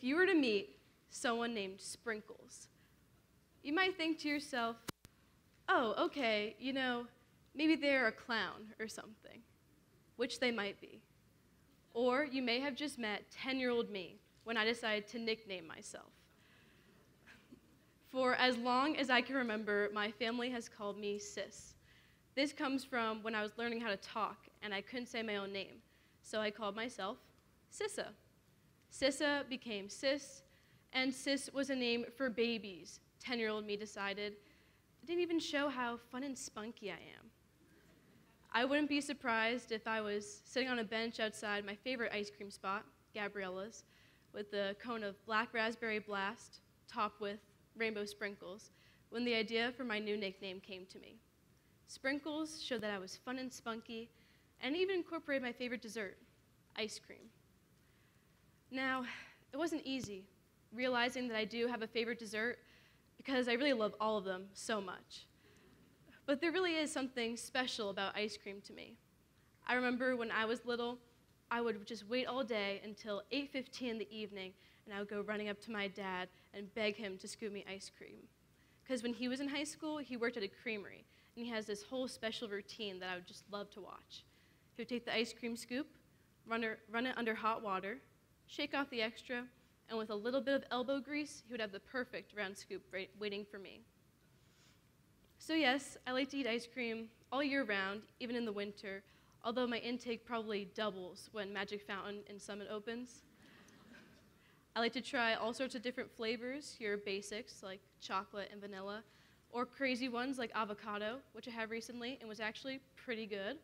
if you were to meet someone named Sprinkles, you might think to yourself, oh, okay, maybe they're a clown or something, which they might be. Or you may have just met 10-year-old me when I decided to nickname myself. For as long as I can remember, my family has called me Sis. This comes from when I was learning how to talk and I couldn't say my own name, so I called myself Sissa. Sissa became Sis, and Sis was a name for babies. 10-year-old me decided. It didn't even show how fun and spunky I am. I wouldn't be surprised if I was sitting on a bench outside my favorite ice cream spot, Gabriella's, with a cone of black raspberry blast, topped with rainbow sprinkles, when the idea for my new nickname came to me. Sprinkles showed that I was fun and spunky, and even incorporated my favorite dessert, ice cream. Now, it wasn't easy, realizing that I do have a favorite dessert, because I really love all of them so much. But there really is something special about ice cream to me. I remember when I was little, I would just wait all day until 8:15 in the evening, and I would go running up to my dad and beg him to scoop me ice cream. Because when he was in high school, he worked at a creamery, and he has this whole special routine that I would just love to watch. He would take the ice cream scoop, run it under hot water, shake off the extra, and with a little bit of elbow grease, he would have the perfect round scoop waiting for me. So yes, I like to eat ice cream all year round, even in the winter, although my intake probably doubles when Magic Fountain in Summit opens. I like to try all sorts of different flavors, your basics like chocolate and vanilla, or crazy ones like avocado, which I have recently and was actually pretty good.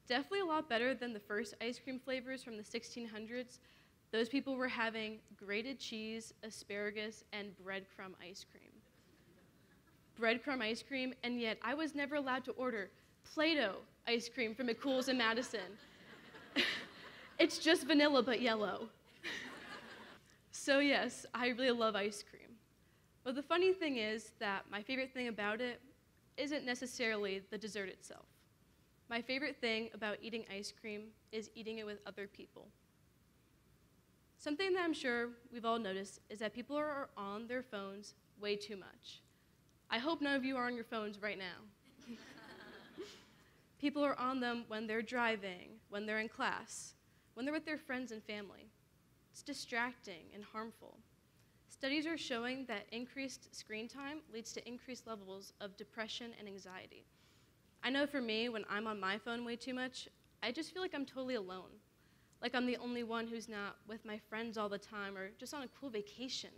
Definitely a lot better than the first ice cream flavors from the 1600s. Those people were having grated cheese, asparagus, and breadcrumb ice cream. Breadcrumb ice cream, and yet I was never allowed to order Play-Doh ice cream from McCool's in Madison. It's just vanilla but yellow. So yes, I really love ice cream. But the funny thing is that my favorite thing about it isn't necessarily the dessert itself. My favorite thing about eating ice cream is eating it with other people. Something that I'm sure we've all noticed is that people are on their phones way too much. I hope none of you are on your phones right now. People are on them when they're driving, when they're in class, when they're with their friends and family. It's distracting and harmful. Studies are showing that increased screen time leads to increased levels of depression and anxiety. I know for me, when I'm on my phone way too much, I just feel like I'm totally alone. Like I'm the only one who's not with my friends all the time or just on a cool vacation.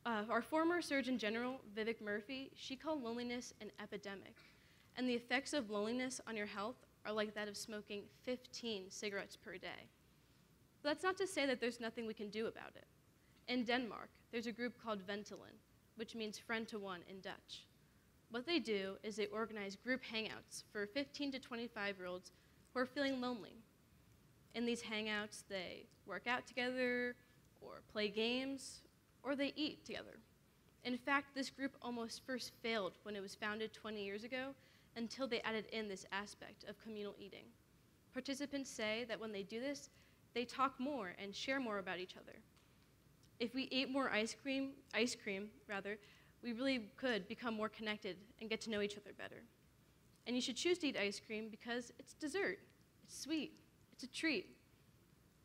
Our former Surgeon General, Vivek Murthy, she called loneliness an epidemic. And the effects of loneliness on your health are like that of smoking 15 cigarettes per day. But that's not to say that there's nothing we can do about it. In Denmark, there's a group called Ventelen, which means friend to one in Dutch. What they do is they organize group hangouts for 15 to 25-year-olds who are feeling lonely. In these hangouts, they work out together, or play games, or they eat together. In fact, this group almost first failed when it was founded 20 years ago until they added in this aspect of communal eating. Participants say that when they do this, they talk more and share more about each other. If we ate more ice cream, we really could become more connected and get to know each other better. And you should choose to eat ice cream because it's dessert, it's sweet, it's a treat.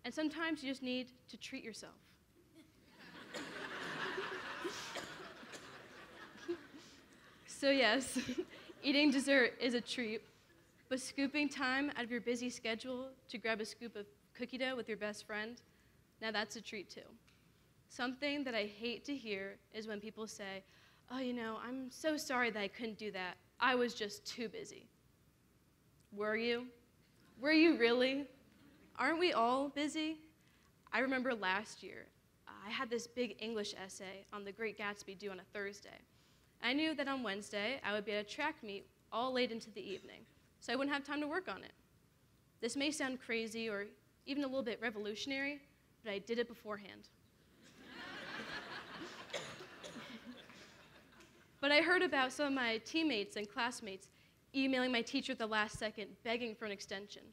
And sometimes you just need to treat yourself. So yes, eating dessert is a treat, but scooping time out of your busy schedule to grab a scoop of cookie dough with your best friend, now that's a treat too. Something that I hate to hear is when people say, oh, I'm so sorry that I couldn't do that. I was just too busy. Were you? Were you really? Aren't we all busy? I remember last year, I had this big English essay on The Great Gatsby due on a Thursday. I knew that on Wednesday, I would be at a track meet all late into the evening, so I wouldn't have time to work on it. This may sound crazy or even a little bit revolutionary, but I did it beforehand. But I heard about some of my teammates and classmates emailing my teacher at the last second, begging for an extension.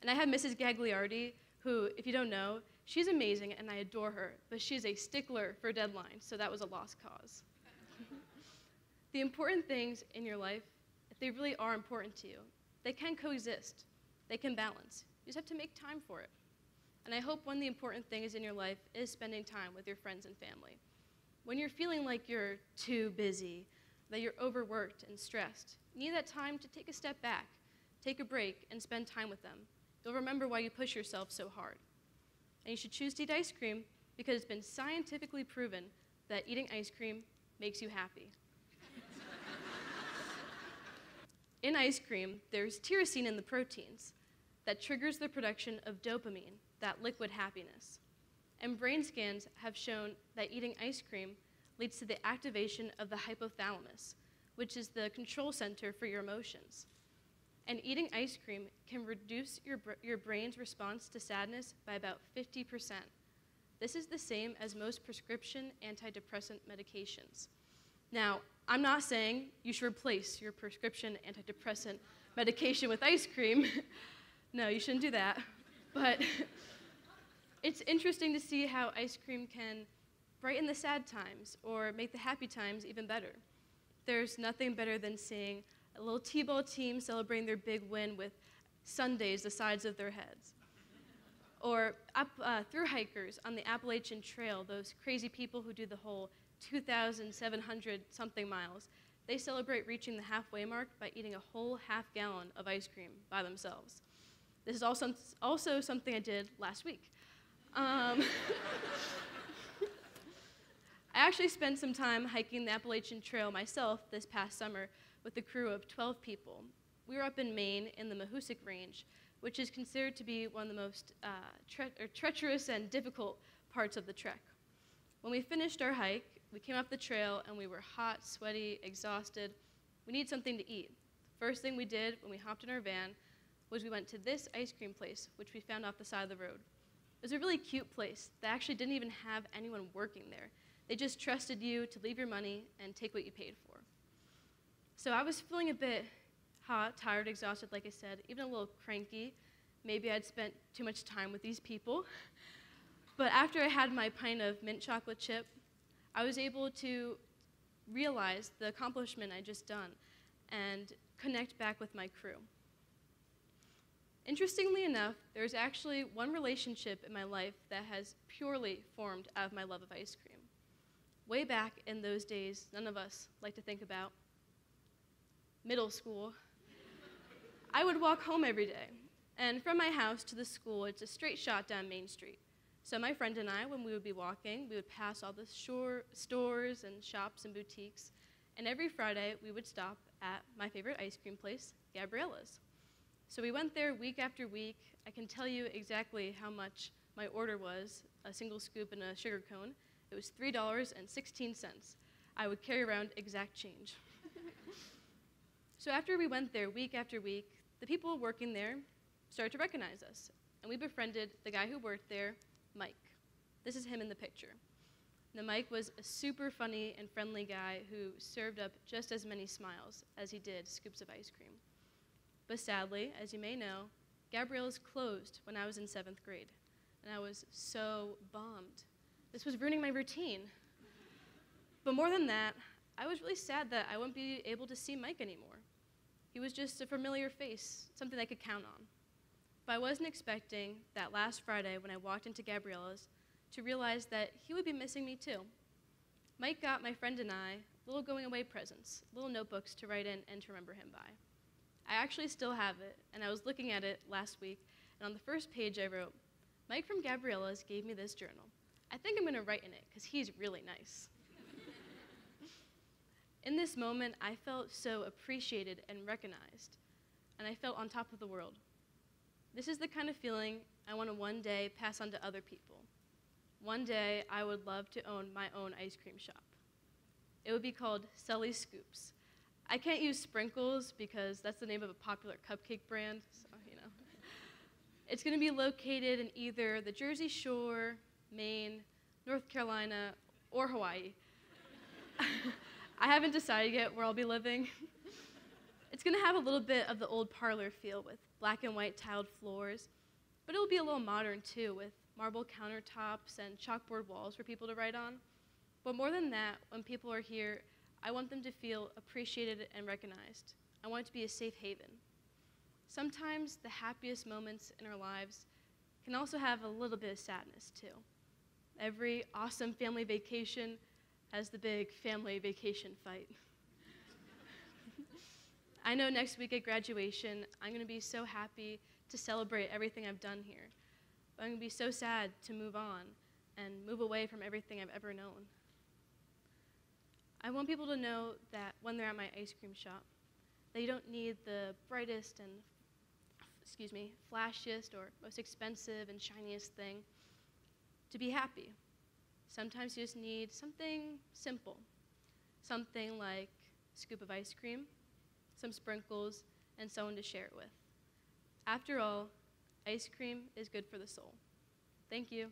And I had Mrs. Gagliardi, who, if you don't know, She's amazing and I adore her, but she's a stickler for deadlines, so that was a lost cause. The important things in your life, if they really are important to you, they can coexist. They can balance. You just have to make time for it. And I hope one of the important things in your life is spending time with your friends and family. When you're feeling like you're too busy, that you're overworked and stressed, you need that time to take a step back, take a break, and spend time with them. You'll remember why you push yourself so hard. And you should choose to eat ice cream because it's been scientifically proven that eating ice cream makes you happy. In ice cream, there's tyrosine in the proteins that triggers the production of dopamine, that liquid happiness. And brain scans have shown that eating ice cream leads to the activation of the hypothalamus, which is the control center for your emotions. And eating ice cream can reduce your brain's response to sadness by about 50%. This is the same as most prescription antidepressant medications. Now, I'm not saying you should replace your prescription antidepressant medication with ice cream. No, you shouldn't do that. But it's interesting to see how ice cream can brighten the sad times or make the happy times even better. There's nothing better than seeing a little t-ball team celebrating their big win with sundaes the sides of their heads. Or through hikers on the Appalachian Trail, those crazy people who do the whole 2,700 something miles, they celebrate reaching the halfway mark by eating a whole half gallon of ice cream by themselves. This is also something I did last week. I actually spent some time hiking the Appalachian Trail myself this past summer with a crew of 12 people. We were up in Maine in the Mahoosic Range, which is considered to be one of the most treacherous and difficult parts of the trek. When we finished our hike, we came up the trail and we were hot, sweaty, exhausted. We needed something to eat. First thing we did when we hopped in our van was we went to this ice cream place, which we found off the side of the road. It was a really cute place that actually didn't even have anyone working there. They just trusted you to leave your money and take what you paid for. So I was feeling a bit hot, tired, exhausted, like I said, even a little cranky. Maybe I'd spent too much time with these people. But after I had my pint of mint chocolate chip, I was able to realize the accomplishment I'd just done and connect back with my crew. Interestingly enough, there's actually one relationship in my life that has purely formed out of my love of ice cream. Way back in those days, none of us like to think about, middle school, I would walk home every day. And from my house to the school, it's a straight shot down Main Street. So my friend and I, when we would be walking, we would pass all the stores and shops and boutiques. And every Friday, we would stop at my favorite ice cream place, Gabriella's. So we went there week after week. I can tell you exactly how much my order was, a single scoop and a sugar cone. It was $3.16. I would carry around exact change. So after we went there week after week, the people working there started to recognize us. And we befriended the guy who worked there, Mike. This is him in the picture. Now, Mike was a super funny and friendly guy who served up just as many smiles as he did scoops of ice cream. But sadly, as you may know, Gabriella's closed when I was in 7th grade, and I was so bummed. This was ruining my routine. But more than that, I was really sad that I wouldn't be able to see Mike anymore. He was just a familiar face, something I could count on. But I wasn't expecting that last Friday when I walked into Gabriella's to realize that he would be missing me too. Mike got my friend and I little going away presents, little notebooks to write in and to remember him by. I actually still have it, and I was looking at it last week, and on the first page I wrote, Mike from Gabriella's gave me this journal. I think I'm going to write in it because he's really nice. In this moment, I felt so appreciated and recognized, and I felt on top of the world. This is the kind of feeling I want to one day pass on to other people. One day, I would love to own my own ice cream shop. It would be called Sully's Scoops. I can't use sprinkles because that's the name of a popular cupcake brand, so, you know. It's going to be located in either the Jersey Shore, Maine, North Carolina, or Hawaii. I haven't decided yet where I'll be living. It's going to have a little bit of the old parlor feel with black and white tiled floors, but it'll be a little modern too with marble countertops and chalkboard walls for people to write on. But more than that, when people are here, I want them to feel appreciated and recognized. I want it to be a safe haven. Sometimes the happiest moments in our lives can also have a little bit of sadness too. Every awesome family vacation has the big family vacation fight. I know next week at graduation, I'm going to be so happy to celebrate everything I've done here. But I'm going to be so sad to move on and move away from everything I've ever known. I want people to know that when they're at my ice cream shop, that you don't need the brightest and flashiest or most expensive and shiniest thing to be happy. Sometimes you just need something simple, something like a scoop of ice cream, some sprinkles, and someone to share it with. After all, ice cream is good for the soul. Thank you.